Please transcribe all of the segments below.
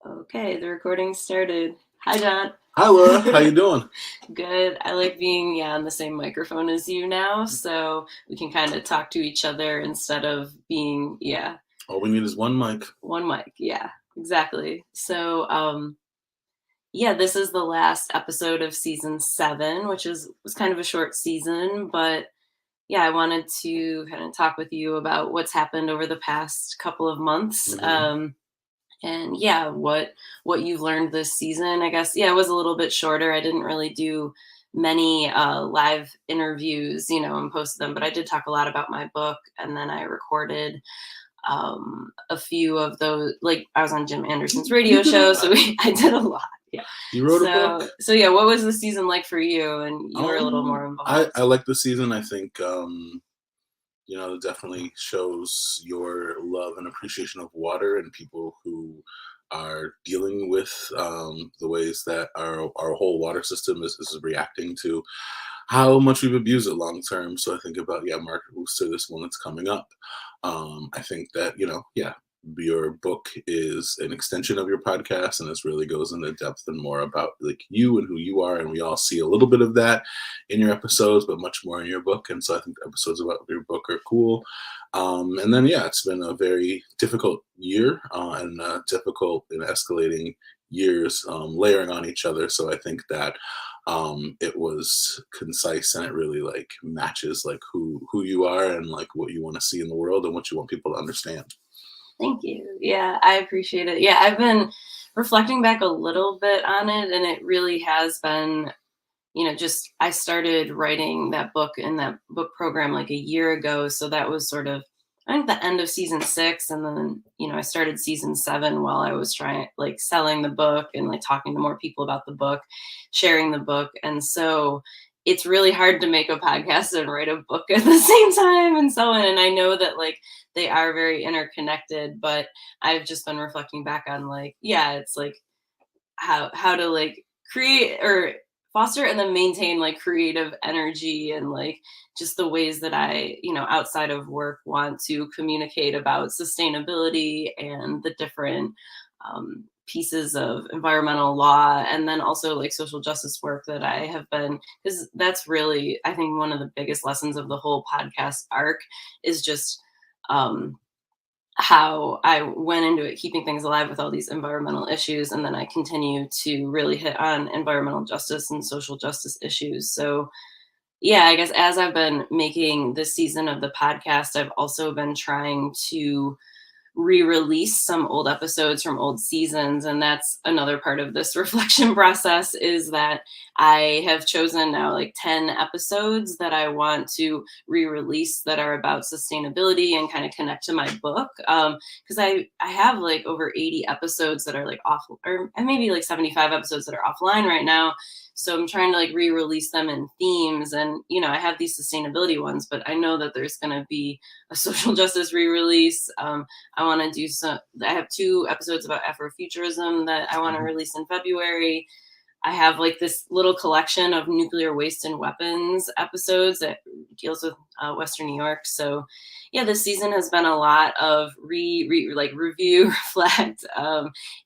Okay, the recording started. Hi, John. Hi, Laura. How you doing? Good. I like being on the same microphone as you now, so we can kind of talk to each other instead of being, All we need is one mic. one mic. Yeah, exactly. So, this is the last episode of season 7, which was kind of a short season, but yeah, I wanted to kind of talk with you about what's happened over the past couple of months. hmm And yeah, what you've learned this season. I guess it was a little bit shorter. I didn't really do many live interviews, and post them, but I did talk a lot about my book, and then I recorded a few of those. Like I was on Jim Anderson's radio show, so I did a lot. Yeah. You wrote a So book. so yeah, what was the season like for you? And you were a little more I involved. like the season. I think it definitely shows your love and appreciation of water and people who are dealing with the ways that our whole water system is reacting to how much we've abused it long term. So I think about Market Booster, this one that's coming up. I think that your book is an extension of your podcast, and this really goes into depth and more about like you and who you are, and we all see a little bit of that in your episodes, but much more in your book. And so I think the episodes about your book are cool. And then it's been a very difficult year and difficult and escalating years layering on each other. So I think that it was concise and it really like matches like who you are and like what you want to see in the world and what you want people to understand. Thank you. Yeah, I appreciate it. Yeah, I've been reflecting back a little bit on it, and it really has been, just I started writing that book in that book program like a year ago. So that was sort of, I think, the end of season 6. And then, I started season 7 while I was trying, like, selling the book and like talking to more people about the book, sharing the book. And so it's really hard to make a podcast and write a book at the same time and so on. And I know that like they are very interconnected, but I've just been reflecting back on like, it's like how to like create or foster and then maintain like creative energy and like just the ways that I, outside of work want to communicate about sustainability and the different pieces of environmental law, and then also like social justice work that I have been, because that's really, I think, one of the biggest lessons of the whole podcast arc is just um how I went into it keeping things alive with all these environmental issues, and then I continue to really hit on environmental justice and social justice issues. So, I guess as I've been making this season of the podcast, I've also been trying to re-release some old episodes from old seasons, and that's another part of this reflection process, is that I have chosen now like 10 episodes that I want to re-release that are about sustainability and kind of connect to my book, because I have like over 80 episodes that are like off, or maybe like 75 episodes that are offline right now. So I'm trying to like re-release them in themes, and I have these sustainability ones, but I know that there's going to be a social justice re-release. I want to do some. I have 2 episodes about Afrofuturism that I want to Mhm. release in February. I have like this little collection of nuclear waste and weapons episodes that deals with Western New York. So, this season has been a lot of like review, reflect,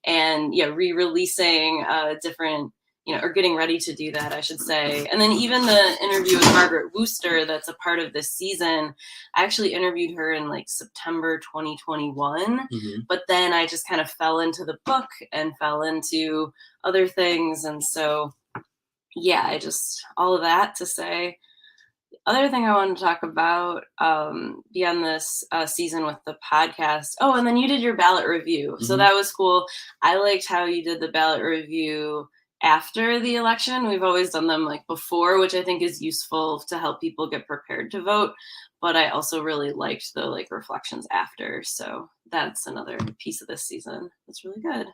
and re-releasing different, or getting ready to do that, I should say. And then even the interview with Margaret Wooster that's a part of this season, I actually interviewed her in like September 2021, Mhm. but then I just kind of fell into the book and fell into other things. And so, I just, all of that to say, other thing I wanted to talk about beyond this season with the podcast. Oh, and then you did your ballot review. So Mhm. that was cool. I liked how you did the ballot review after the election. We've always done them like before, which I think is useful to help people get prepared to vote. But I also really liked the like reflections after. So that's another piece of this season. That's really good.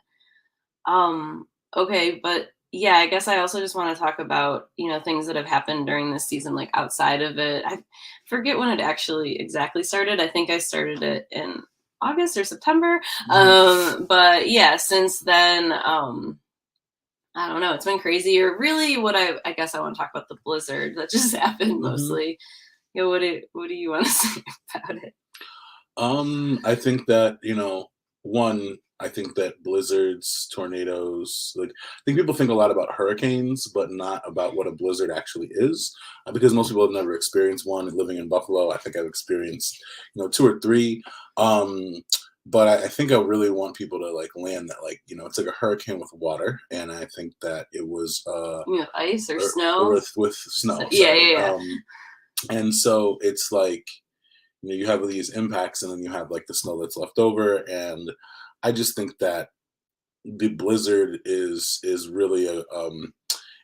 Um, okay, but I guess I also just want to talk about, things that have happened during this season, like outside of it. I forget when it actually exactly started. I think I started it in August or September. Mhm. But since then, I don't know, it's been crazy. Or really what I guess I want to talk about the blizzard that just happened Mhm. mostly. What do you want to say about it? I think that one. I think that blizzards, tornadoes, like I think people think a lot about hurricanes, but not about what a blizzard actually is, because most people have never experienced one. Living in Buffalo, I think I've experienced, two or three. Um, but I think I really want people to like land that, like, it's like a hurricane with water, and I think that it was You know, ice or or snow. with So, snow. yeah, Sorry. yeah, yeah. And so it's like, you have these impacts, and then you have like the snow that's left over, and I just think that the blizzard is really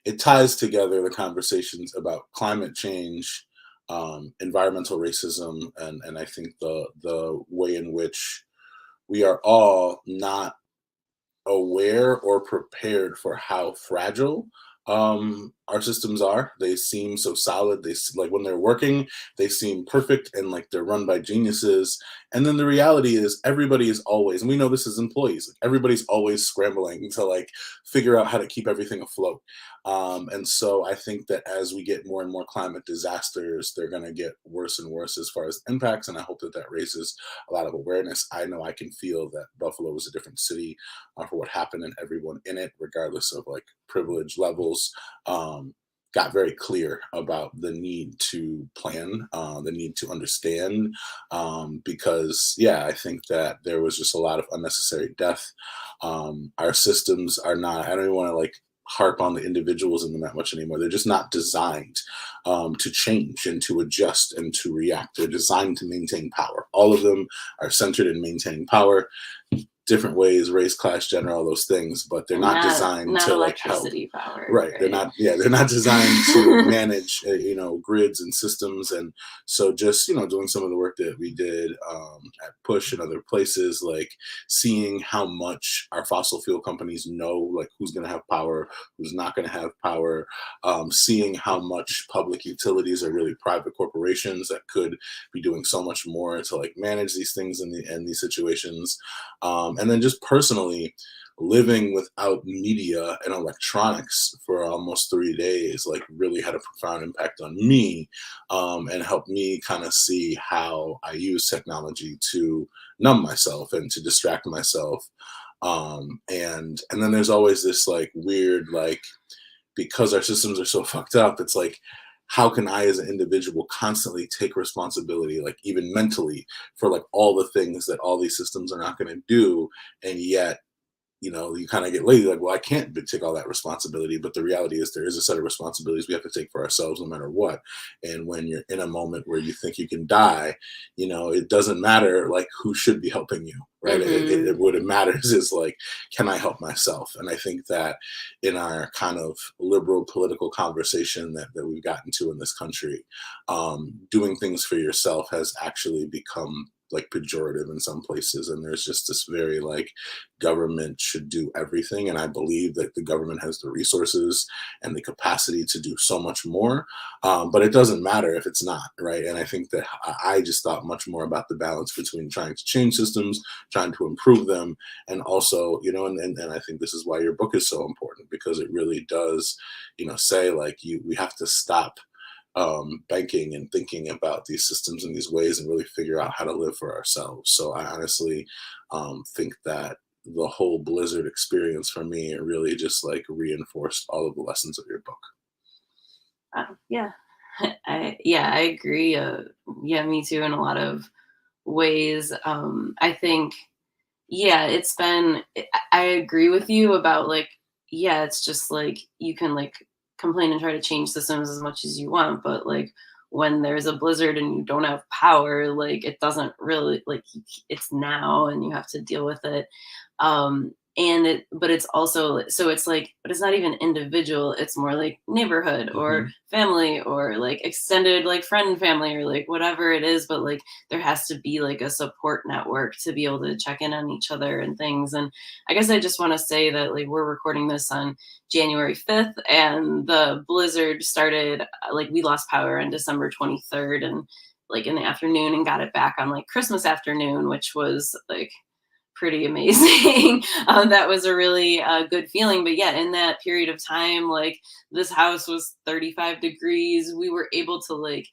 it ties together the conversations about climate change, environmental racism, and I think the way in which we are all not aware or prepared for how fragile our systems are. They seem so solid. Like when they're working, they seem perfect and like they're run by geniuses. And then the reality is, everybody is always, and we know this as employees, like, everybody's always scrambling to like figure out how to keep everything afloat. And so I think that as we get more and more climate disasters, they're going to get worse and worse as far as impacts. And I hope that that raises a lot of awareness. I know I can feel that Buffalo was a different city for what happened, and everyone in it, regardless of like privilege levels, got very clear about the need to plan, the need to understand, because, yeah, I think that there was just a lot of unnecessary death. Our systems are not, I don't even want to like harp on the individuals in them that much anymore. They're just not designed to change and to adjust and to react. They're designed to maintain power. All of them are centered in maintaining power, different ways, race, class, gender, all those things, but they're And not not designed not to like help. electricity power, Right. They're right? not, yeah, they're not designed to manage, grids and systems. And so just, doing some of the work that we did at Push and other places, like seeing how much our fossil fuel companies know, like who's going to have power, who's not going to have power, seeing how much public utilities are really private corporations that could be doing so much more to like manage these things in these situations. And then just personally, living without media and electronics for almost 3 days like really had a profound impact on me, and helped me kind of see how I use technology to numb myself and to distract myself. And then there's always this like weird, like, because our systems are so fucked up, it's like, how can I as an individual constantly take responsibility, like even mentally, for like all the things that all these systems are not going to do, and yet, you kind of get lazy, like, well, I can't take all that responsibility. But the reality is, there is a set of responsibilities we have to take for ourselves no matter what. And when you're in a moment where you think you can die, it doesn't matter like who should be helping you, right? Hmm. What it matters is like, can I help myself? And I think that in our kind of liberal political conversation that we've gotten to in this country, doing things for yourself has actually become like pejorative in some places. And there's just this very like, government should do everything, and I believe that the government has the resources and the capacity to do so much more, but it doesn't matter if it's not, right? And I think that I just thought much more about the balance between trying to change systems, trying to improve them, and also, and I think this is why your book is so important, because it really does, say like, we have to stop banking and thinking about these systems in these ways and really figure out how to live for ourselves. So I honestly think that the whole blizzard experience for me, it really just like reinforced all of the lessons of your book. Yeah, I agree. Yeah, me too. In a lot of ways, I think, yeah, it's been. I agree with you about like, yeah, it's just like you can like complain and try to change systems as much as you want, but like when there's a blizzard and you don't have power, like it doesn't really like it's now and you have to deal with it. And but it's also, so it's like, but it's not even individual, it's more like neighborhood or Hmm. family or like extended like friend and family or like whatever it is, but like there has to be like a support network to be able to check in on each other and things. And I guess I just want to say that like we're recording this on January 5th, and the blizzard started like we lost power on December 23rd, and like in the afternoon, and got it back on like Christmas afternoon, which was like pretty amazing. That was a really good feeling. But yeah, in that period of time, like this house was 35 degrees. We were able to like,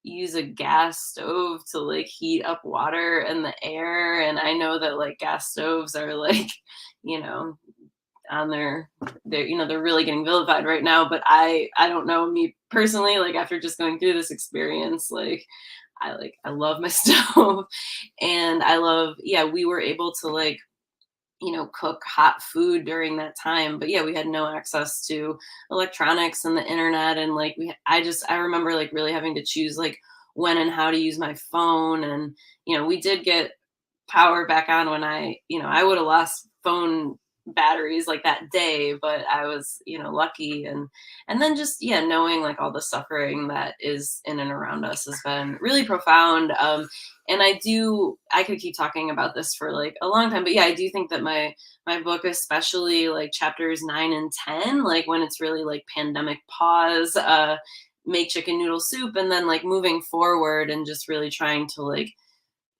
use a gas stove to like heat up water and the air. And I know that like gas stoves are like, you know, on they're, you know, they're really getting vilified right now. But I don't know, me personally, like after just going through this experience, like I love my stove. And I love, yeah, we were able to like, you know, cook hot food during that time. But yeah, we had no access to electronics and the internet. And like I remember like really having to choose like when and how to use my phone. And, you know, we did get power back on when you know, I would have lost phone batteries like that day, but I was, you know, lucky. And then just, yeah, knowing like all the suffering that is in and around us has been really profound. And I could keep talking about this for like a long time, but yeah, I do think that my book, especially like chapters 9 and 10, like when it's really like pandemic pause, make chicken noodle soup, and then like moving forward and just really trying to like,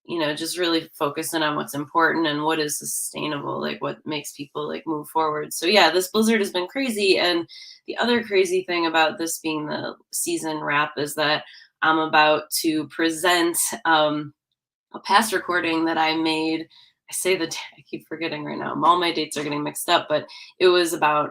you know, just really focusing on what's important and what is sustainable, like what makes people like move forward. So yeah, this blizzard has been crazy. And the other crazy thing about this being the season wrap is that I'm about to present a past recording that I made. I say I keep forgetting right now. All my dates are getting mixed up, but it was about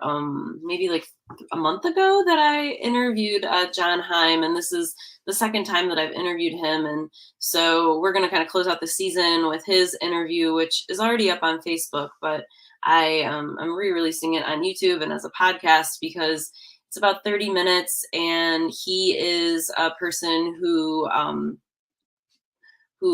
maybe like a month ago that I interviewed John Heim, and this is the second time that I've interviewed him. And so we're going to kind of close out the season with his interview, which is already up on Facebook, but I'm re-releasing it on YouTube and as a podcast because it's about 30 minutes, and he is a person who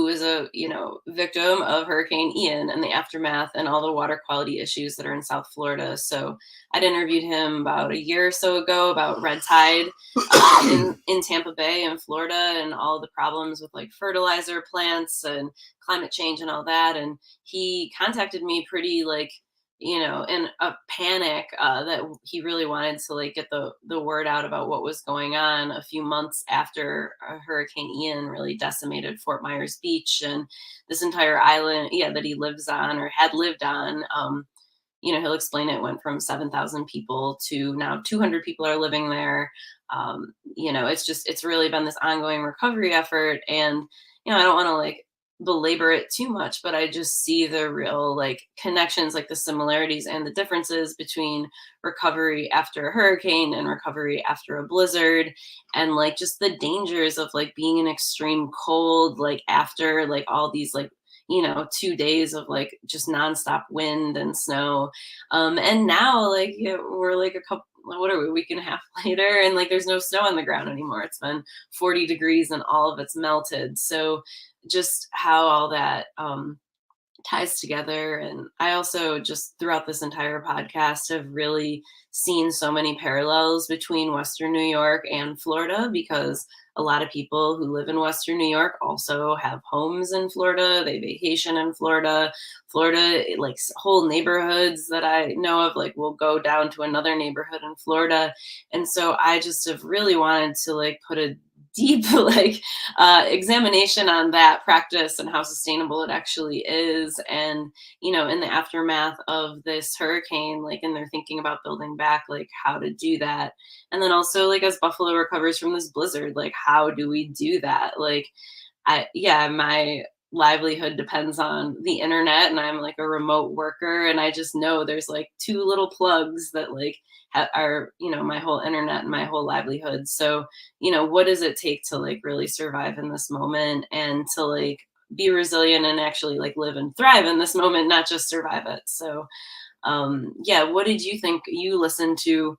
is a, you know, victim of Hurricane Ian and the aftermath and all the water quality issues that are in South Florida. So I'd interviewed him about a year or so ago about red tide in Tampa Bay in Florida and all the problems with like fertilizer plants and climate change and all that. And he contacted me pretty like, you know, in a panic, that he really wanted to like get the word out about what was going on a few months after Hurricane Ian really decimated Fort Myers Beach and this entire island, yeah, that he lives on or had lived on. You know, he'll explain it went from 7,000 people to now 200 people are living there. You know, it's really been this ongoing recovery effort. And, you know, I don't want to like belabor it too much, but I just see the real like connections, like the similarities and the differences between recovery after a hurricane and recovery after a blizzard, and like just the dangers of like being in extreme cold, like after like all these like, you know, 2 days of like just nonstop wind and snow. And now like, you know, we're like a couple, what are we, a week and a half later, and like there's no snow on the ground anymore. It's been 40 degrees and all of it's melted. So just how all that ties together. And I also just throughout this entire podcast have really seen so many parallels between Western New York and Florida, because a lot of people who live in Western New York also have homes in Florida. They vacation in Florida. Florida, like whole neighborhoods that I know of, like will go down to another neighborhood in Florida. And so I just have really wanted to like put a deep like examination on that practice and how sustainable it actually is. And, you know, in the aftermath of this hurricane, like, and they're thinking about building back, like how to do that. And then also like as Buffalo recovers from this blizzard, like how do we do that? Like yeah, my livelihood depends on the internet, and I'm like a remote worker, and I just know there's like two little plugs that like are, you know, my whole internet and my whole livelihood. So, you know, what does it take to like really survive in this moment and to like be resilient and actually like live and thrive in this moment, not just survive it. So, yeah, what did you think? You listened to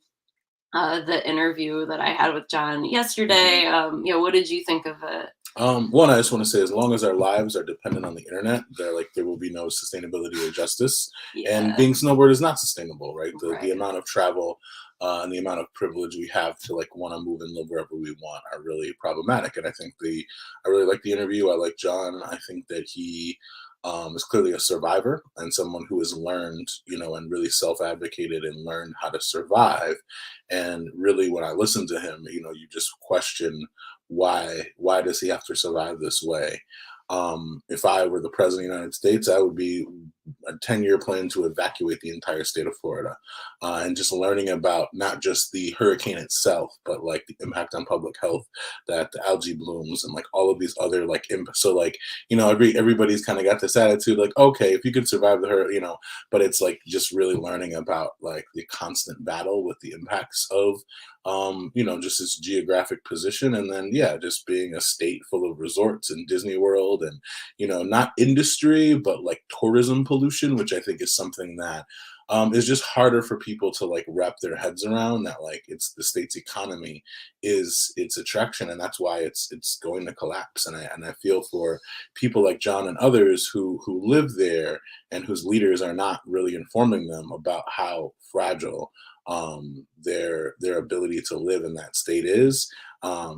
the interview that I had with John yesterday. You know, what did you think of it? One, I just want to say, as long as our lives are dependent on the internet, there will be no sustainability or justice. And Yeah, being snowboard is not sustainable, right? The right. amount of travel and the amount of privilege we have to like want to move and live wherever we want are really problematic. And I really like the interview. I like John. I think that he is clearly a survivor and someone who has learned, you know, and really self-advocated and learned how to survive. And really, when I listen to him, you know, you just question why does he have to survive this way. If I were the president of the United States, I would be a 10-year plan to evacuate the entire state of Florida, and just learning about not just the hurricane itself, but like the impact on public health that the algae blooms and like all of these other like so like everybody's kind of got this attitude like, okay, if you could survive the hurricane, but it's like just really learning about like the constant battle with the impacts of just this geographic position. And then, yeah, just being a state full of resorts and Disney World and, not industry, but like tourism pollution, which I think is something that is just harder for people to like wrap their heads around, that like it's the state's economy is its attraction, and that's why it's going to collapse. And I feel for people like John and others who live there and whose leaders are not really informing them about how fragile their ability to live in that state is.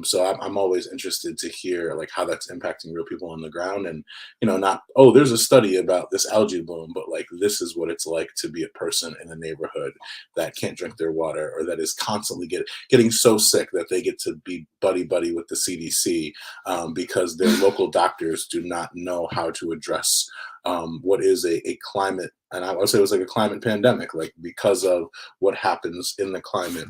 So I'm always interested to hear like how that's impacting real people on the ground, and not, oh, there's a study about this algae bloom, but like this is what it's like to be a person in a neighborhood that can't drink their water, or that is constantly getting so sick that they get to be buddy buddy with the CDC, because their local doctors do not know how to address what is a climate, and I would say it was like a climate pandemic, like because of what happens in the climate.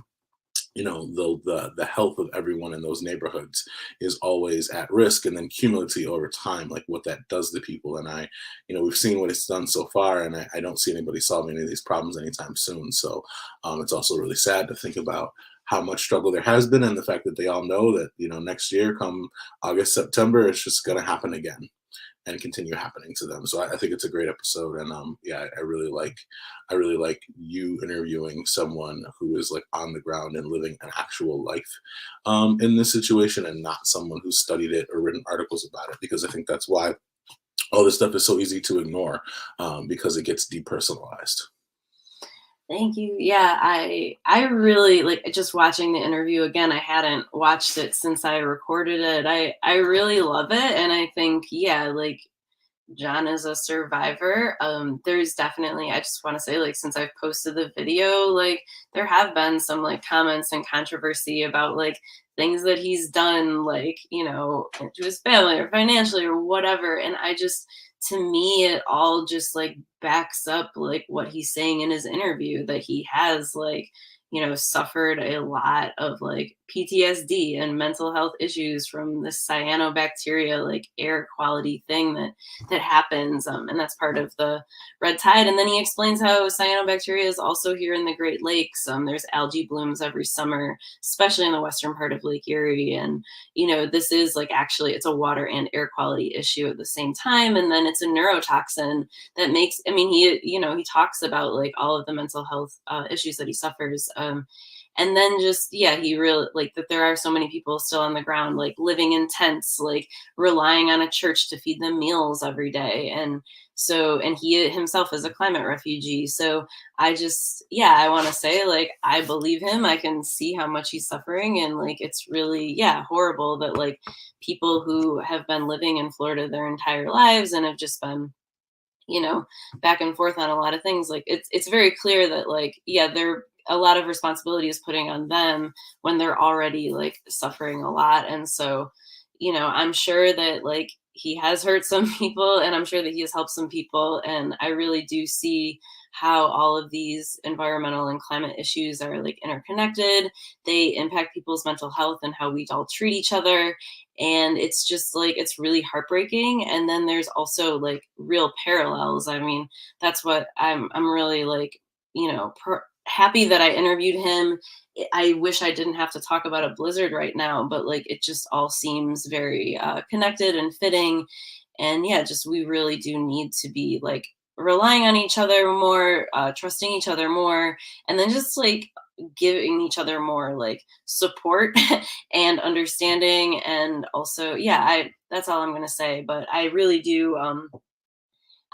The health of everyone in those neighborhoods is always at risk, and then cumulatively over time, like what that does to people. And we've seen what it's done so far, and I don't see anybody solving any of these problems anytime soon. So it's also really sad to think about how much struggle there has been, and the fact that they all know that next year, come August, September, it's just going to happen again and continue happening to them. So I think it's a great episode, and yeah, I really like you interviewing someone who is like on the ground and living an actual life in this situation, and not someone who's studied it or written articles about it, because I think that's why all this stuff is so easy to ignore, because it gets depersonalized. Thank you. Yeah, I really like just watching the interview again. I hadn't watched it since I recorded it. I really love it, and I think, yeah, like John is a survivor. There's definitely, I just want to say, like, since I've posted the video, like, there have been some like comments and controversy about like things that he's done, like, to his family or financially or whatever. And I just, to me, it all just like backs up like what he's saying in his interview, that he has like, suffered a lot of like PTSD and mental health issues from this cyanobacteria, like air quality thing that happens, and that's part of the red tide. And then he explains how cyanobacteria is also here in the Great Lakes. There's algae blooms every summer, especially in the western part of Lake Erie, and this is like, actually, it's a water and air quality issue at the same time. And then it's a neurotoxin that makes, I mean, he talks about like all of the mental health issues that he suffers. And then just, yeah, he really like that there are so many people still on the ground, like living in tents, like relying on a church to feed them meals every day. And he himself is a climate refugee. So I just, yeah, I want to say, like, I believe him. I can see how much he's suffering. And like, it's really, yeah, horrible that like people who have been living in Florida their entire lives and have just been, back and forth on a lot of things, like it's very clear that like, yeah, there a lot of responsibility is putting on them when they're already like suffering a lot. And so, I'm sure that like he has hurt some people, and I'm sure that he has helped some people. And I really do see how all of these environmental and climate issues are like interconnected. They impact people's mental health and how we all treat each other. And it's just like, it's really heartbreaking. And then there's also like real parallels. I mean, that's what I'm really like, happy that I interviewed him. I wish I didn't have to talk about a blizzard right now, but like it just all seems very connected and fitting. And yeah, just we really do need to be like relying on each other more, trusting each other more, and then just like giving each other more like support and understanding. And also, yeah, I that's all I'm gonna say. But I really do.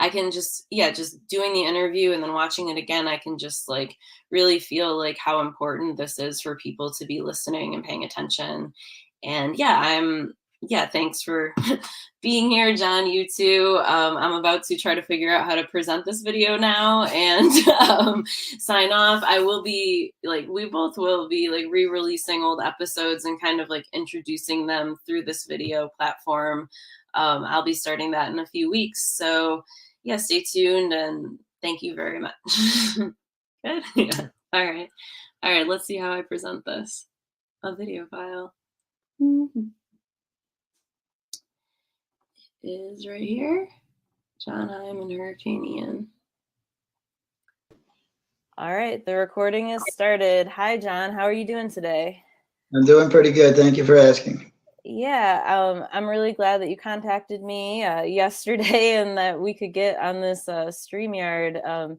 I can just, yeah, just doing the interview and then watching it again, I can just like really feel like how important this is for people to be listening and paying attention. And yeah, yeah, thanks for being here, John. You too. I'm about to try to figure out how to present this video now and sign off. I will be like, we both will be like re-releasing old episodes and kind of like introducing them through this video platform. I'll be starting that in a few weeks. So yeah, stay tuned and thank you very much. Good. Yeah. All right. All right. Let's see how I present this. A video file is right here. John Heim and Hurricane Ian. All right, the recording is started. Hi, John. How are you doing today? I'm doing pretty good. Thank you for asking. Yeah, I'm really glad that you contacted me yesterday and that we could get on this StreamYard.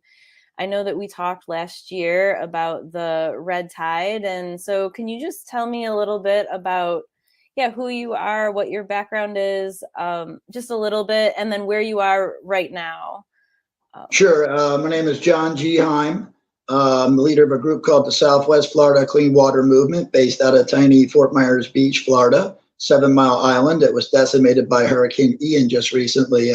I know that we talked last year about the red tide. And so can you just tell me a little bit about, yeah, who you are, what your background is, just a little bit, and then where you are right now? Sure. My name is John G. Heim. I'm the leader of a group called the Southwest Florida Clean Water Movement based out of tiny Fort Myers Beach, Florida, 7 Mile Island. It was decimated by Hurricane Ian just recently.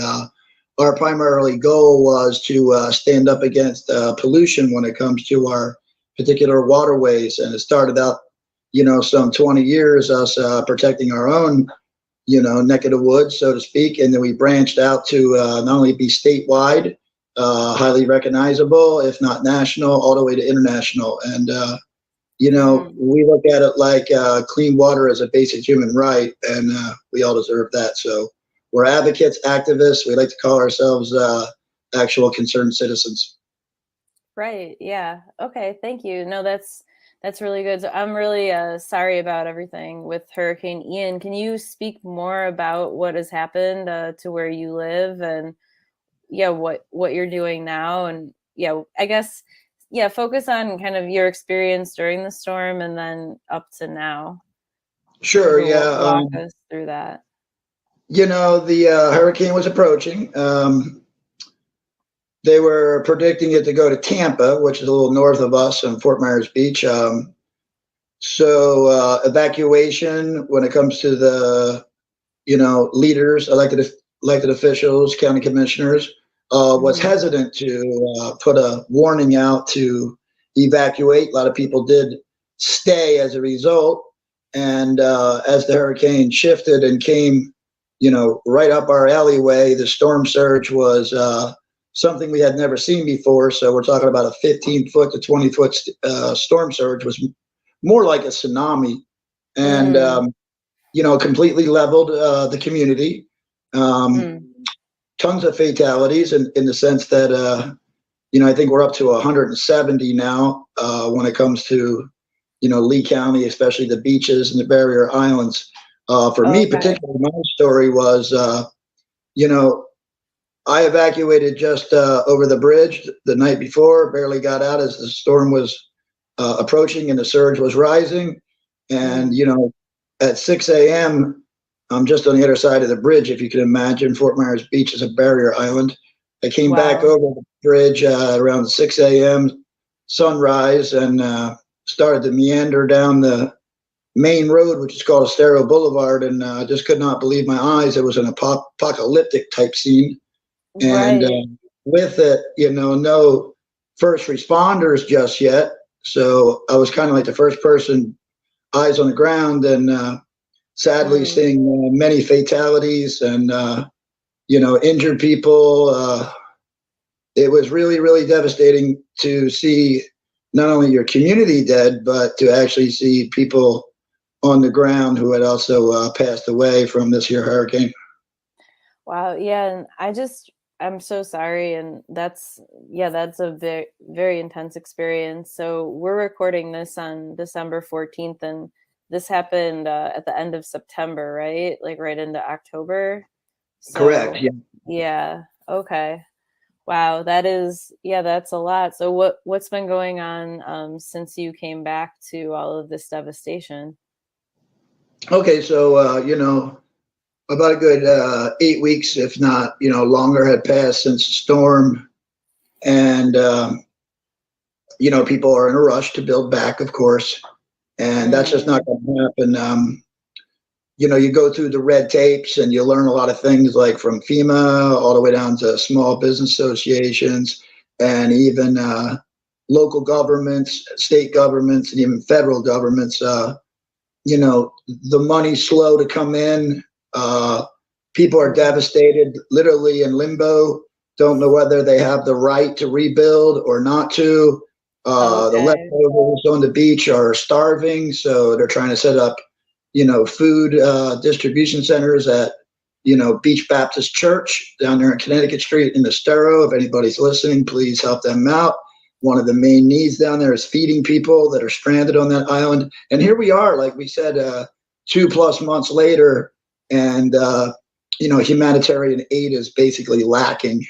Our primary goal was to stand up against pollution when it comes to our particular waterways. And it started out, some 20 years, us protecting our own, neck of the woods, so to speak. And then we branched out to not only be statewide, highly recognizable, if not national, all the way to international. And, we look at it like clean water as a basic human right, and we all deserve that. So we're advocates, activists. We like to call ourselves actual concerned citizens. Right. Yeah. Okay. Thank you. No, that's really good. So I'm really sorry about everything with Hurricane Ian. Can you speak more about what has happened to where you live and yeah, what you're doing now? And yeah, I guess, yeah, focus on kind of your experience during the storm and then up to now. Sure. Yeah. Walk us through that. The hurricane was approaching. They were predicting it to go to Tampa, which is a little north of us in Fort Myers Beach. So evacuation when it comes to the, leaders, elected officials, county commissioners, was hesitant to put a warning out to evacuate. A lot of people did stay as a result. And as the hurricane shifted and came, right up our alleyway, the storm surge was something we had never seen before. So we're talking about a 15-foot to 20-foot storm surge, was more like a tsunami, and completely leveled the community. Tons of fatalities in the sense that I think we're up to 170 now when it comes to Lee County, especially the beaches and the barrier islands. For me, particularly, my story was I evacuated just over the bridge the night before, barely got out as the storm was approaching and the surge was rising. And, at 6 a.m., I'm just on the other side of the bridge, if you can imagine. Fort Myers Beach is a barrier island. I came back over the bridge around 6 a.m., sunrise, and started to meander down the main road, which is called Estero Boulevard, and I just could not believe my eyes. It was an apocalyptic type scene. And with it, no first responders just yet. So I was kind of like the first person, eyes on the ground, and sadly seeing many fatalities and, injured people. It was really, really devastating to see not only your community dead, but to actually see people on the ground who had also passed away from this here hurricane. Wow. Yeah. And I'm so sorry. And that's a very, very intense experience. So we're recording this on December 14th, and this happened at the end of September, right? Like right into October. So, correct. Yeah. Yeah. Okay. Wow. That's a lot. So what's been going on since you came back to all of this devastation? Okay. So, about a good 8 weeks, if not, longer, had passed since the storm. And, people are in a rush to build back, of course. And that's just not going to happen. You go through the red tapes and you learn a lot of things, like from FEMA all the way down to small business associations and even local governments, state governments, and even federal governments. The money's slow to come in. People are devastated, literally in limbo. don't know whether they have the right to rebuild or not to. The Okay. leftovers on the beach are starving, so they're trying to set up, food distribution centers at, Beach Baptist Church down there in Connecticut Street in Estero. If anybody's listening, please help them out. One of the main needs down there is feeding people that are stranded on that island. And here we are, like we said, 2+ months later, and humanitarian aid is basically lacking.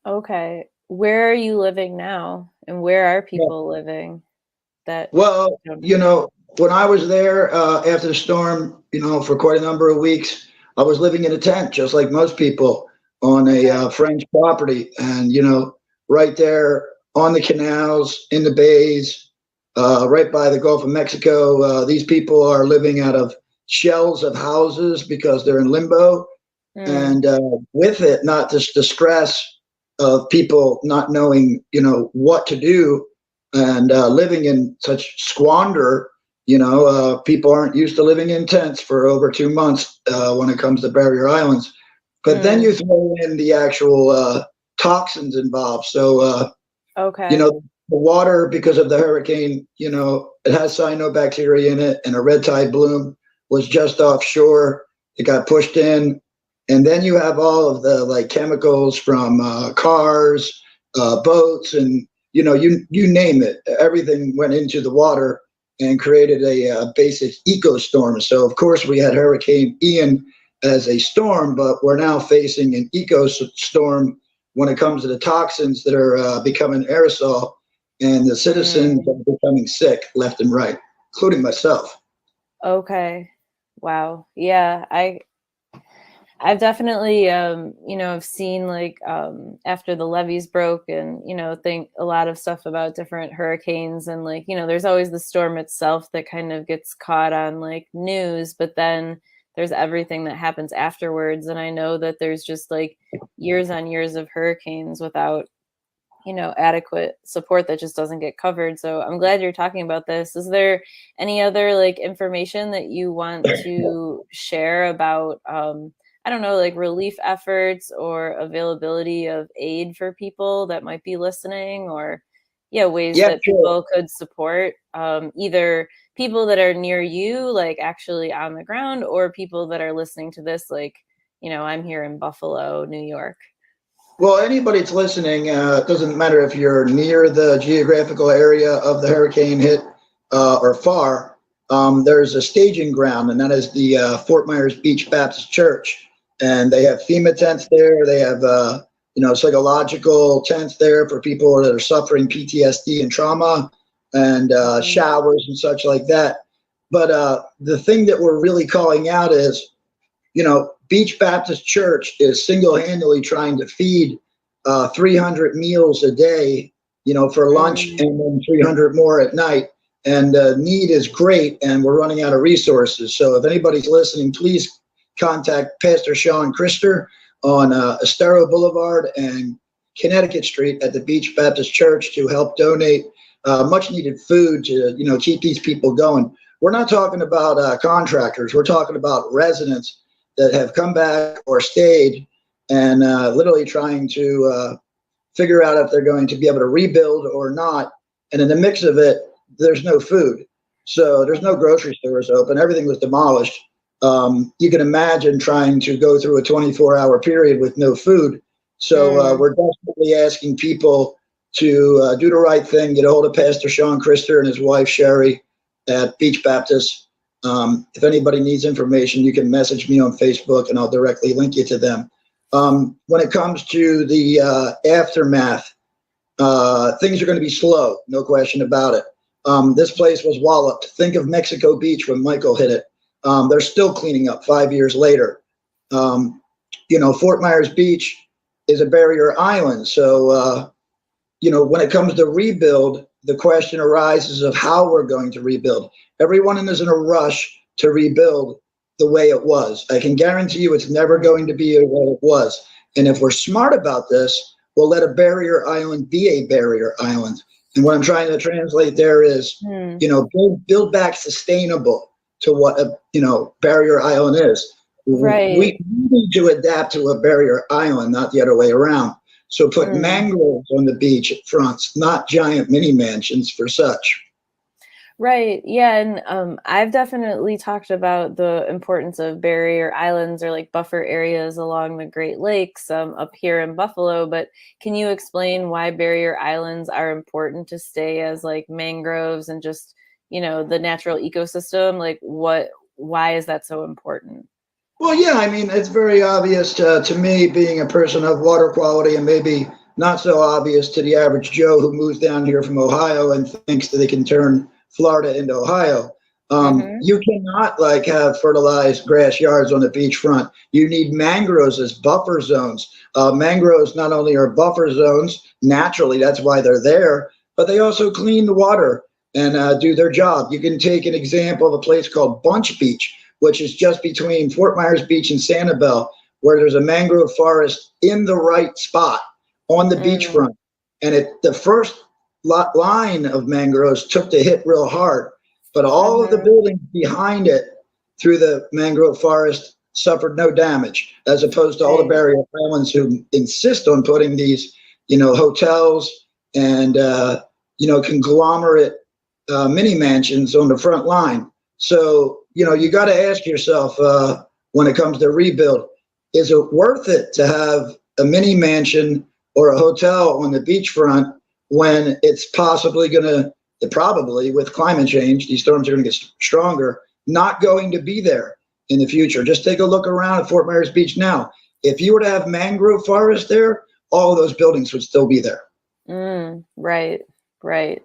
Okay. Where are you living now? And where are people living? Well, when I was there after the storm, for quite a number of weeks, I was living in a tent, just like most people, on a French property. And, right there on the canals, in the bays, right by the Gulf of Mexico, these people are living out of shells of houses because they're in limbo. And with it, not just the stress of people not knowing, what to do, and living in such squander. People aren't used to living in tents for over 2 months when it comes to barrier islands. But then you throw in the actual toxins involved. So, the water, because of the hurricane, it has cyanobacteria in it, and a red tide bloom was just offshore. It got pushed in. And then you have all of the chemicals from cars, boats, and you name it. Everything went into the water and created a basic ecostorm. So of course we had Hurricane Ian as a storm, but we're now facing an ecostorm when it comes to the toxins that are becoming aerosol, and the citizens are becoming sick left and right, including myself. Okay. Wow. Yeah. I've definitely, I've seen after the levees broke, and, think a lot of stuff about different hurricanes, and there's always the storm itself that kind of gets caught on news, but then there's everything that happens afterwards. And I know that there's just years on years of hurricanes without, adequate support that just doesn't get covered. So I'm glad you're talking about this. Is there any other information that you want to share about, I don't know, relief efforts or availability of aid for people that might be listening, or ways that people could support either people that are near you, actually on the ground, or people that are listening to this, I'm here in Buffalo, New York. Well, anybody that's listening, it doesn't matter if you're near the geographical area of the hurricane hit or far. There's a staging ground, and that is the Fort Myers Beach Baptist Church. And they have FEMA tents there. They have, psychological tents there for people that are suffering PTSD and trauma, and showers and such like that. But the thing that we're really calling out is, Beach Baptist Church is single-handedly trying to feed 300 meals a day, for lunch, and then 300 more at night. And the need is great, and we're running out of resources. So if anybody's listening, please contact Pastor Sean Christer on Estero Boulevard and Connecticut Street at the Beach Baptist Church to help donate much-needed food to, keep these people going. We're not talking about contractors. We're talking about residents that have come back or stayed, and literally trying to figure out if they're going to be able to rebuild or not. And in the mix of it, there's no food. So there's no grocery stores open. Everything was demolished. You can imagine trying to go through a 24-hour period with no food. So we're desperately asking people to do the right thing, get a hold of Pastor Sean Christer and his wife, Sherry, at Beach Baptist. If anybody needs information, you can message me on Facebook, and I'll directly link you to them. When it comes to the aftermath, things are going to be slow, no question about it. This place was walloped. Think of Mexico Beach when Michael hit it. They're still cleaning up 5 years later. Fort Myers Beach is a barrier island. So, when it comes to rebuild, the question arises of how we're going to rebuild. Everyone is in a rush to rebuild the way it was. I can guarantee you it's never going to be the way it was. And if we're smart about this, we'll let a barrier island be a barrier island. And what I'm trying to translate there is, build back sustainable to what a, barrier island is. Right. We need to adapt to a barrier island, not the other way around. So put Mm. mangroves on the beach fronts, not giant mini mansions for such. Right. Yeah. And I've definitely talked about the importance of barrier islands or like buffer areas along the Great Lakes up here in Buffalo. But can you explain why barrier islands are important to stay as like mangroves and just, the natural ecosystem? Like why is that so important? Well, yeah, I mean, it's very obvious to me, being a person of water quality, and maybe not so obvious to the average Joe who moves down here from Ohio and thinks that they can turn Florida into Ohio. Mm-hmm. You cannot like have fertilized grass yards on the beachfront. You need mangroves as buffer zones. Mangroves not only are buffer zones naturally, that's why they're there, but they also clean the water and do their job. You can take an example of a place called Bunch Beach, which is just between Fort Myers Beach and Sanibel, where there's a mangrove forest in the right spot on the Mm, beachfront. And the first line of mangroves took the hit real hard, but all of the mm-hmm. buildings behind it through the mangrove forest suffered no damage, as opposed to all the Right. barrier islands who insist on putting these, hotels and, conglomerate mini mansions on the front line. So, you got to ask yourself when it comes to rebuild, is it worth it to have a mini mansion or a hotel on the beachfront when it's probably with climate change, these storms are going to get stronger, not going to be there in the future? Just take a look around at Fort Myers Beach now. If you were to have mangrove forest there, all of those buildings would still be there. Right. Right.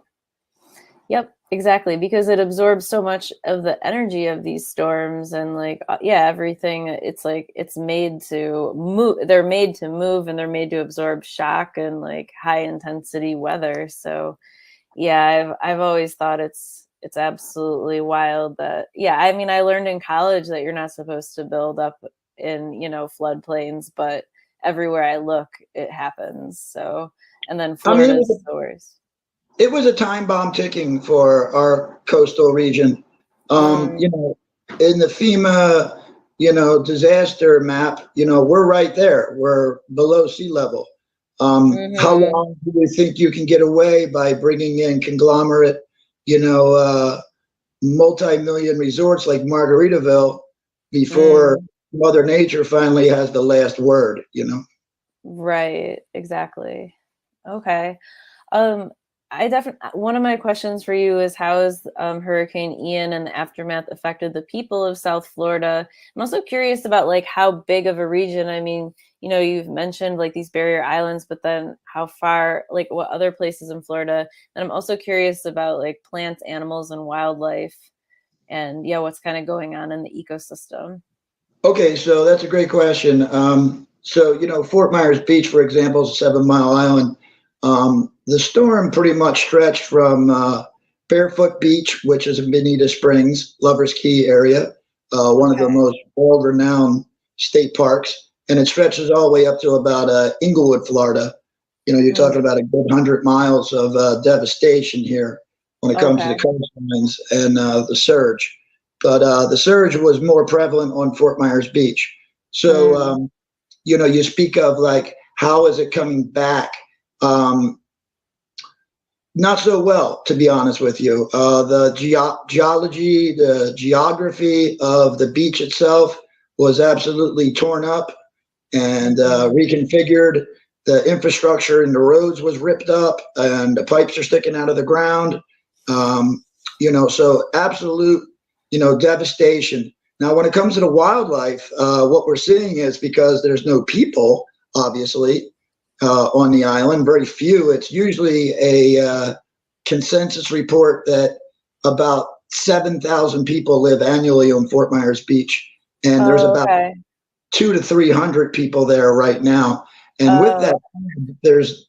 Yep, exactly, because it absorbs so much of the energy of these storms and like yeah, everything. It's like it's made to move. They're made to move and they're made to absorb shock and like high intensity weather. So yeah, I've always thought it's absolutely wild that yeah, I mean I learned in college that you're not supposed to build up in, floodplains, but everywhere I look it happens. So and then I mean, Florida's the worst. it was a time bomb ticking for our coastal region. Mm, In the FEMA, disaster map, we're right there. We're below sea level. How mhm. long do you think you can get away by bringing in conglomerate, you know, uh, multi-million resorts like Margaritaville before Mm, Mother Nature finally has the last word? right, exactly. Okay. Um, I definitely one of my questions for you is how has Hurricane Ian and the aftermath affected the people of South Florida? I'm also curious about like how big of a region. I mean, you've mentioned like these barrier islands, but then how far, like what other places in Florida? And I'm also curious about like plants, animals, and wildlife, and yeah, what's kind of going on in the ecosystem. Okay, so that's a great question. Fort Myers Beach, for example, is a 7 Mile island. The storm pretty much stretched from Barefoot Beach, which is in Bonita Springs, Lover's Key area, one of the Okay. most world renowned state parks. And it stretches all the way up to about Inglewood, Florida. You're talking Mm, about a good 100 miles of devastation here when it comes to the okay. coastlines and the surge. But the surge was more prevalent on Fort Myers Beach. So, Mm, you speak of like, how is it coming back? Um, Not so well, to be honest with you. The geology, the geography of the beach itself was absolutely torn up and mhm. reconfigured. The infrastructure in the roads was ripped up, and the pipes are sticking out of the ground. So absolute, devastation. Now, when it comes to the wildlife, what we're seeing is because there's no people, obviously, on the island, very few. It's usually a consensus report that about 7,000 people live annually on Fort Myers Beach, and there's Oh, about okay. 200 to 300 people there right now. And with that, Oh, there's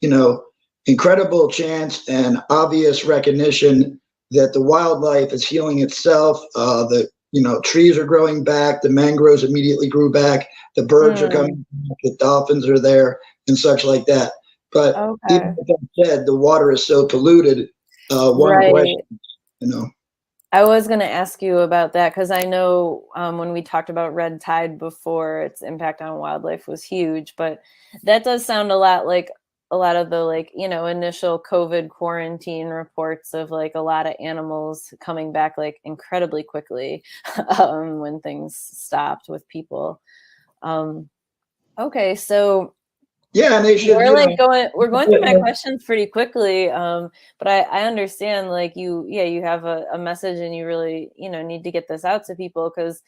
incredible chance and obvious recognition that the wildlife is healing itself. The trees are growing back, the mangroves immediately grew back, the birds are mm, coming back, the dolphins are there, and such like that. But even okay. with that said, the water is so polluted. One question, Right. you know. I was going to ask you about that because I know when we talked about red tide before, its impact on wildlife was huge, but that does sound a lot like a lot of the like, you know, initial COVID quarantine reports of like a lot of animals coming back like incredibly quickly when things stopped with people. Okay, so Yeah, and they should, we're you like know, we're going through my questions pretty quickly. But I understand like you have a message and you really, you know, need to get this out to people because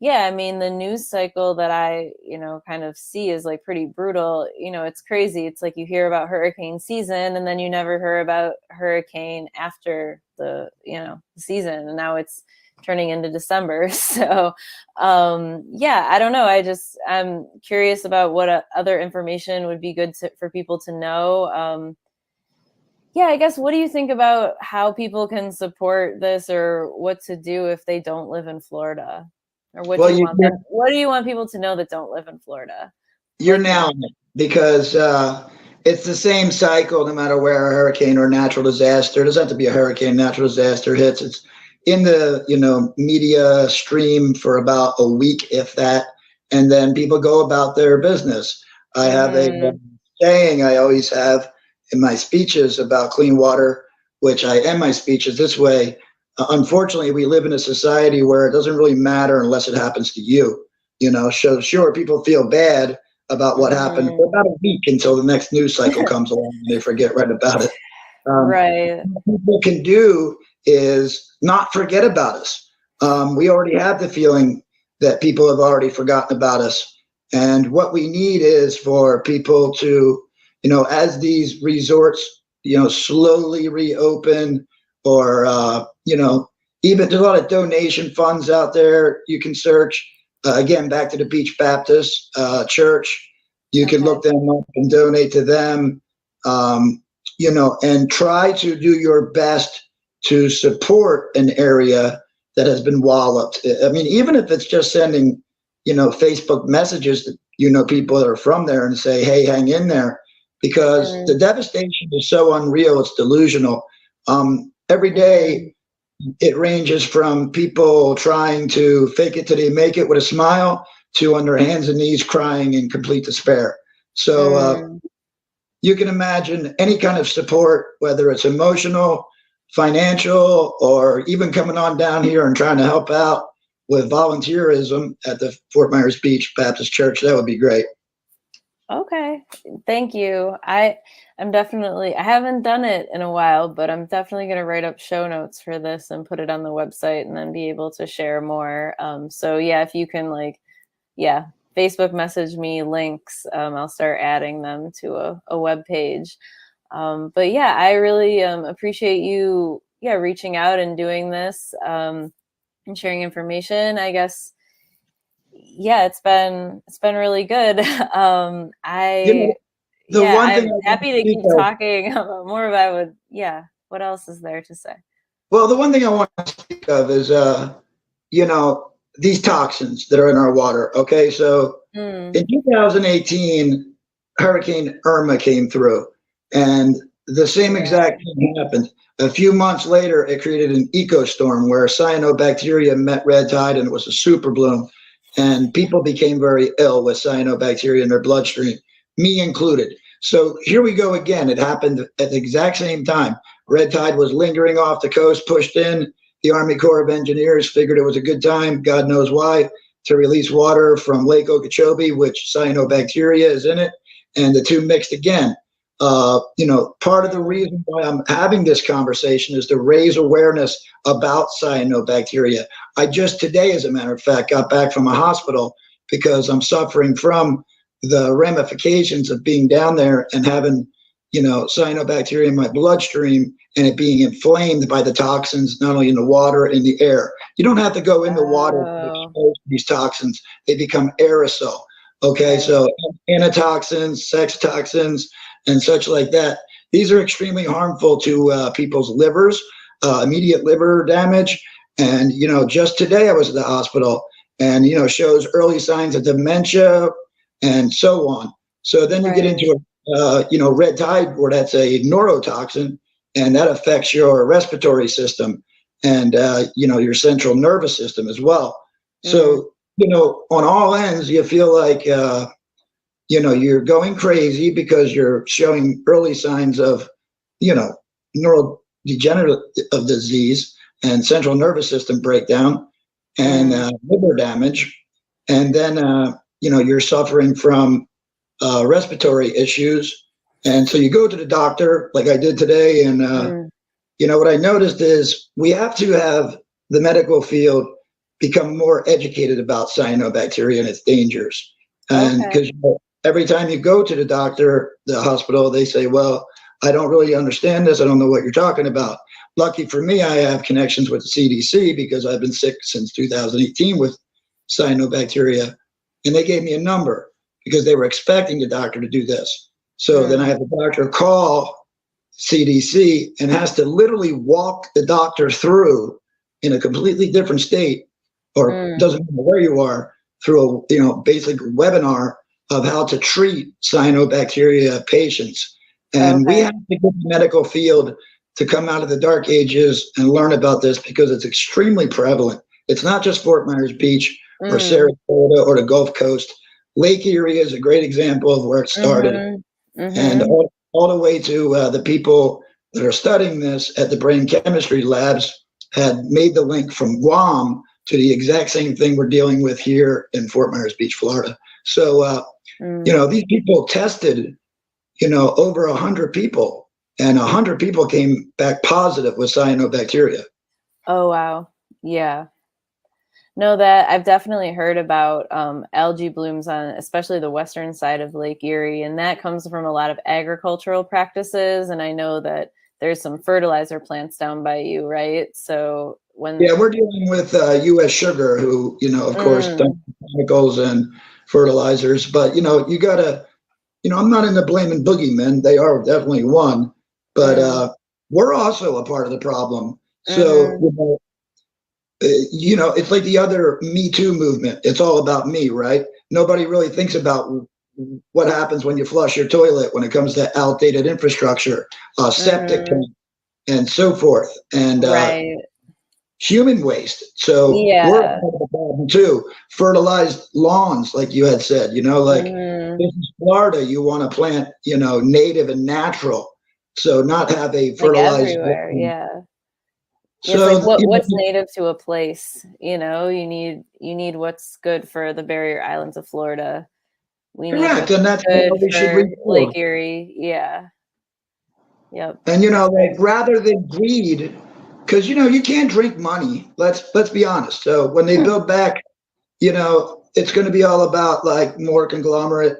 yeah, I mean the news cycle that I, you know, kind of see is like pretty brutal. You know, it's crazy. It's like you hear about hurricane season and then you never hear about hurricane after the, you know, season, and now it's turning into December. So yeah, I don't know. I'm curious about what other information would be good for people to know. Yeah, I guess what do you think about how people can support this or what to do if they don't live in Florida? Or what do well, you want them, what do you want people to know that don't live in Florida? you're Like now because it's the same cycle no matter where a hurricane or natural disaster. It doesn't have to be a hurricane, natural disaster hits. It's in the, you know, media stream for about a week, if that, and then people go about their business. I have a saying I always have in my speeches about clean water, which I end my speeches this way. Unfortunately, we live in a society where it doesn't really matter unless it happens to you. You know, so sure, people feel bad about what happened for about a week until the next news cycle comes along and they forget right about it. right. What people can do is not forget about us. We already have the feeling that people have already forgotten about us. And what we need is for people to, you know, as these resorts, you know, slowly reopen or, you know, even there's a lot of donation funds out there you can search. Again, back to the Beach Baptist Church. You can look them up and donate to them, you know, and try to do your best to support an area that has been walloped. I mean, even if it's just sending, you know, Facebook messages to, you know, people that are from there and say, hey, hang in there, because the devastation is so unreal, it's delusional. Every day, it ranges from people trying to fake it till they make it with a smile to on their hands and knees crying in complete despair. So you can imagine any kind of support, whether it's emotional, financial, or even coming on down here and trying to help out with volunteerism at the Fort Myers Beach Baptist Church. That would be great. Okay, thank you. I'm definitely, I haven't done it in a while, but I'm definitely going to write up show notes for this and put it on the website and then be able to share more. So yeah, if you can like, yeah, Facebook message me links, I'll start adding them to a web page. But yeah, I really appreciate you, yeah, reaching out and doing this and sharing information. I guess, yeah, it's been really good. You know, one thing I'm happy to keep talking about more about what, yeah, what else is there to say? Well, the one thing I want to speak of is, you know, these toxins that are in our water. Okay, so in 2018, Hurricane Irma came through, and the same exact thing happened. A few months later, it created an ecostorm where cyanobacteria met red tide, and it was a super bloom, and people became very ill with cyanobacteria in their bloodstream, me included. So here we go again. It happened at the exact same time. Red tide was lingering off the coast, pushed in. The Army Corps of Engineers figured it was a good time, God knows why, to release water from Lake Okeechobee, which cyanobacteria is in it, and the two mixed again. You know, part of the reason why I'm having this conversation is to raise awareness about cyanobacteria. I just today, as a matter of fact, got back from a hospital because I'm suffering from the ramifications of being down there and having, you know, cyanobacteria in my bloodstream and it being inflamed by the toxins, not only in the water, in the air. You don't have to go in the water to expose these toxins. They become aerosol. Okay, so antitoxins, sex toxins, and such like that. These are extremely harmful to people's livers, immediate liver damage. And, you know, just today I was at the hospital and, you know, shows early signs of dementia and so on. So then you get into you know, red tide, where that's a neurotoxin, and that affects your respiratory system. and your central nervous system as well. So on all ends, you feel like you're going crazy because you're showing early signs of neurodegenerative of disease and central nervous system breakdown and liver damage, and then you're suffering from respiratory issues, and so you go to the doctor like I did today, and what I noticed is we have to have the medical field become more educated about cyanobacteria and its dangers. And because every time you go to the doctor, the hospital, they say, well, I don't really understand this. I don't know what you're talking about. Lucky for me, I have connections with the CDC because I've been sick since 2018 with cyanobacteria. And they gave me a number because they were expecting the doctor to do this. So then I have the doctor call CDC and has to literally walk the doctor through in a completely different state, or doesn't matter where you are, through a basic webinar of how to treat cyanobacteria patients. And we have to get the medical field to come out of the dark ages and learn about this because it's extremely prevalent. It's not just Fort Myers Beach or Sarasota or the Gulf Coast. Lake Erie is a great example of where it started. And all the way to the people that are studying this at the brain chemistry labs had made the link from Guam to the exact same thing we're dealing with here in Fort Myers Beach, Florida. So, these people tested, over 100 people, and 100 people came back positive with cyanobacteria. Oh, wow. Yeah. No, that I've definitely heard about algae blooms on especially the western side of Lake Erie, and that comes from a lot of agricultural practices. And I know that there's some fertilizer plants down by you, right? So we're dealing with U.S. Sugar, who of course dump chemicals and fertilizers, but you gotta, I'm not into blaming boogeymen. They are definitely one, but we're also a part of the problem. So it's like the other Me Too movement. It's all about me, right? Nobody really thinks about what happens when you flush your toilet when it comes to outdated infrastructure, septic tank, and so forth, and human waste. So we're a part of the problem too. Fertilized lawns, like you had said, like this is Florida, you want to plant, native and natural. So not have a fertilized like everywhere, lawn. So it's like what's native to a place, you need what's good for the barrier islands of Florida. We need correct, and that's good we should for Lake Erie. Yeah. Yep. And rather than greed, because you can't drink money. Let's be honest. So when they build back, it's going to be all about like more conglomerate,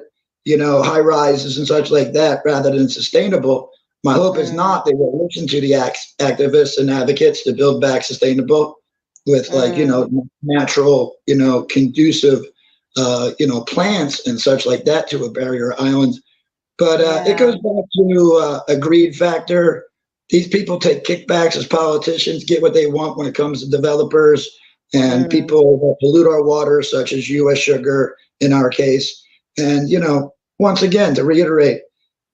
high rises and such like that, rather than sustainable. My hope is not they will listen to the activists and advocates to build back sustainable with natural, conducive, plants and such like that to a barrier island. But it goes back to a greed factor. These people take kickbacks as politicians, get what they want when it comes to developers and people that pollute our water, such as U.S. Sugar in our case. And, once again, to reiterate,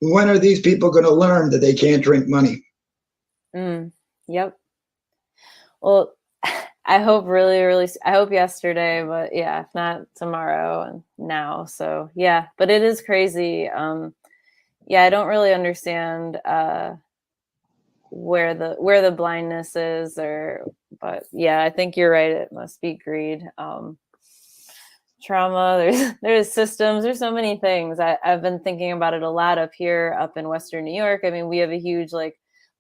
when are these people going to learn that they can't drink money? Yep. Well, I hope I hope yesterday, but if not tomorrow and now. So but it is crazy. I don't really understand where the blindness is, but I think you're right. It must be greed. Trauma, there's systems, there's so many things. I've been thinking about it a lot up in Western New York. I mean, we have a huge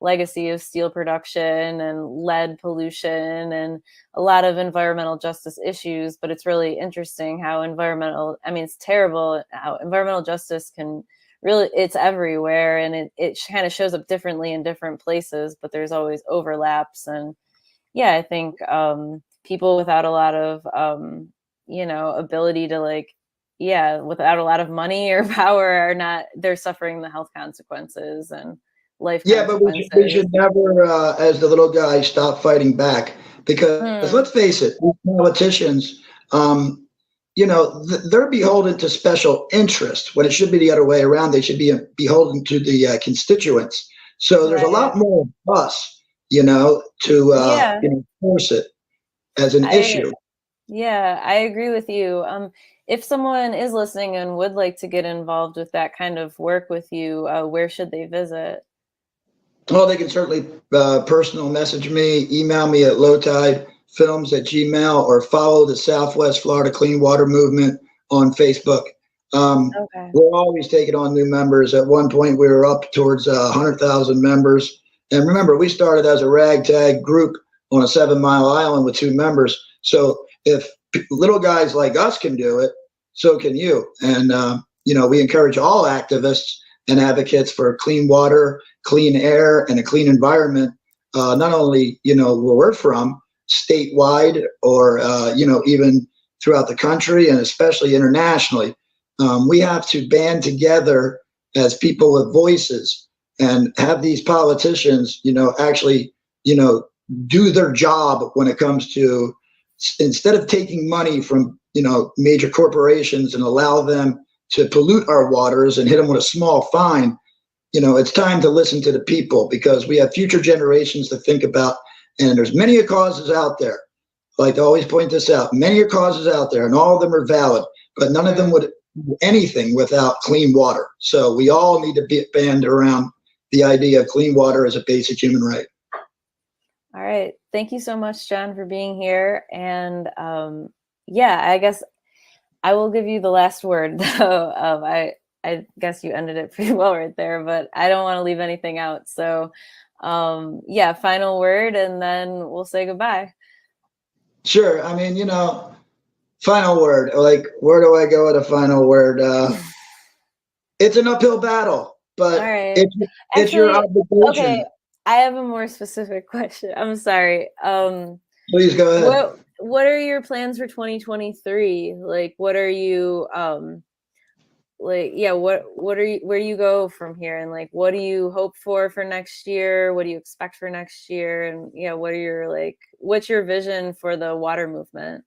legacy of steel production and lead pollution and a lot of environmental justice issues, but it's really interesting how it's terrible how environmental justice can really, it's everywhere, and it kind of shows up differently in different places, but there's always overlaps. And I think people without a lot of ability to without a lot of money or power they're suffering the health consequences and life consequences. But we should never, as the little guy, stop fighting back, because let's face it, politicians, they're beholden to special interests when it should be the other way around. They should be beholden to the constituents. So there's a lot more of us, to Yeah. force it as an I issue. Yeah, I agree with you. If someone is listening and would like to get involved with that kind of work with you, where should they visit? Well, they can certainly personal message me, email me at lowtidefilms@gmail, or follow the Southwest Florida Clean Water Movement on Facebook. Okay. We're always taking on new members. At one point, we were up towards 100,000 members. And remember, we started as a ragtag group on a 7 Mile island with 2 members. So if little guys like us can do it, so can you. And, we encourage all activists and advocates for clean water, clean air, and a clean environment, not only, where we're from, statewide, or, even throughout the country, and especially internationally. We have to band together as people with voices and have these politicians, actually, do their job when it comes to, instead of taking money from, major corporations and allow them to pollute our waters and hit them with a small fine. It's time to listen to the people, because we have future generations to think about. And there's many causes out there. I like to always point this out. Many causes out there, and all of them are valid, but none of them would do anything without clean water. So we all need to be band around the idea of clean water as a basic human right. All right. Thank you so much, John, for being here. And I guess I will give you the last word, though. I guess you ended it pretty well right there, but I don't want to leave anything out. So, final word, and then we'll say goodbye. Sure. I mean, final word. Like, where do I go with a final word? It's an uphill battle, but All right. it's your obligation. Okay, I have a more specific question. I'm sorry. Please go ahead. What are your plans for 2023? Like, what are you what are you, where do you go from here, and like, what do you hope for next year? What do you expect for next year? And what are your what's your vision for the water movement?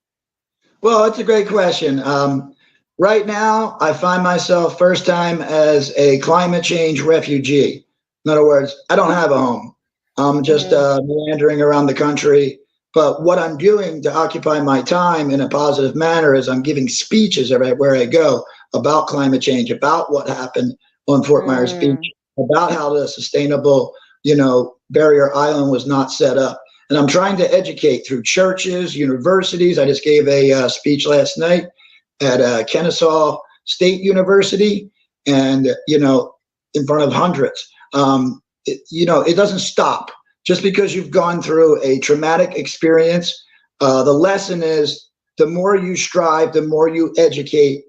Well, it's a great question. Right now, I find myself first time as a climate change refugee. In other words, I don't have a home. I'm just meandering around the country. But what I'm doing to occupy my time in a positive manner is I'm giving speeches everywhere I go about climate change, about what happened on Fort Myers Beach, about how the sustainable, barrier island was not set up. And I'm trying to educate through churches, universities. I just gave a speech last night at Kennesaw State University, and, in front of hundreds. It doesn't stop. Just because you've gone through a traumatic experience, the lesson is the more you strive, the more you educate,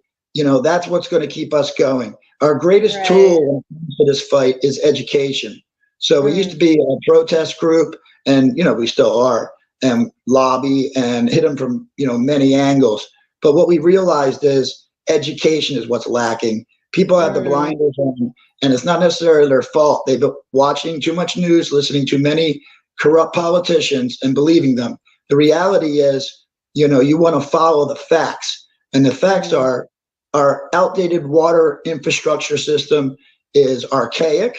that's what's going to keep us going. Our greatest tool for this fight is education. So we used to be a protest group, and, we still are, and lobby and hit them from, many angles. But what we realized is education is what's lacking. People have the blinders on, and it's not necessarily their fault. They've been watching too much news, listening to many corrupt politicians, and believing them. The reality is, you want to follow the facts. And the facts are our outdated water infrastructure system is archaic,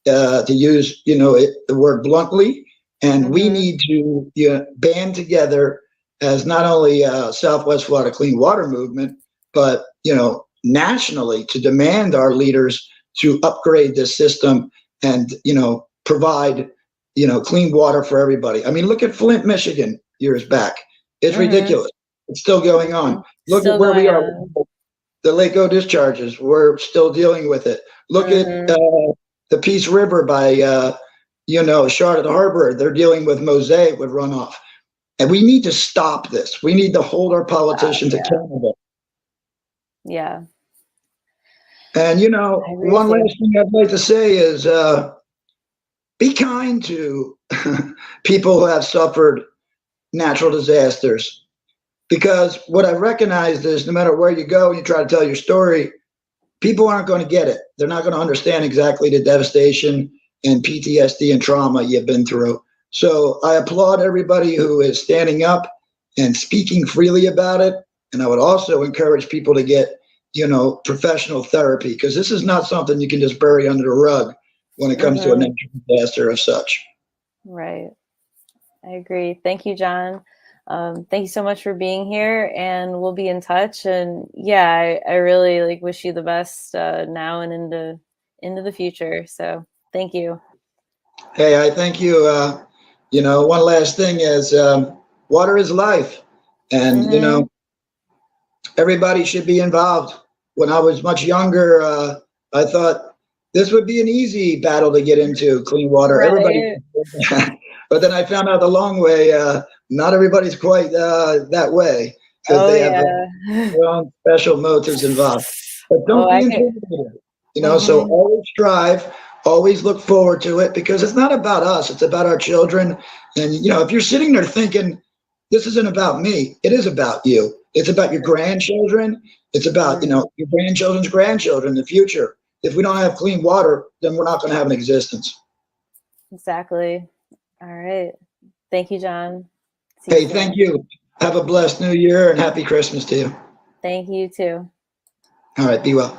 to use, the word bluntly. And we need to band together as not only Southwest Florida Clean Water Movement, but, nationally, to demand our leaders to upgrade this system and, provide, clean water for everybody. I mean, look at Flint, Michigan years back. It's ridiculous. It's still going on. Look at where we are. The Lake O discharges, we're still dealing with it. Look at the Peace River by, Charlotte Harbor. They're dealing with mosaic with runoff. And we need to stop this. We need to hold our politicians accountable. Yeah. And, one last thing I'd like to say is be kind to people who have suffered natural disasters. Because what I've recognized is no matter where you go and you try to tell your story, people aren't going to get it. They're not going to understand exactly the devastation and PTSD and trauma you've been through. So I applaud everybody who is standing up and speaking freely about it. And I would also encourage people to get, professional therapy, because this is not something you can just bury under the rug when it comes to a natural disaster of such. Right. I agree. Thank you, John. Thank you so much for being here, and we'll be in touch. And yeah, I really like wish you the best now and into the future. So thank you. Hey, I thank you. One last thing is water is life. And, Hmm. everybody should be involved. When I was much younger, I thought this would be an easy battle to get into, clean water. Everybody, Right. but then I found out the long way, not everybody's quite that way because Oh they have yeah. their own special motives involved. But Oh, don't be I could. intimidated, so Hmm. always strive, always look forward to it because it's not about us, it's about our children. And, if you're sitting there thinking, this isn't about me, it is about you. It's about your grandchildren. It's about, Right. your grandchildren's grandchildren, the future. If we don't have clean water, then we're not going to have an existence. Exactly. All right. Thank you, John. See you Hey, thank soon. you. Have a blessed new year and happy Christmas to you. Thank you too. All right, be well.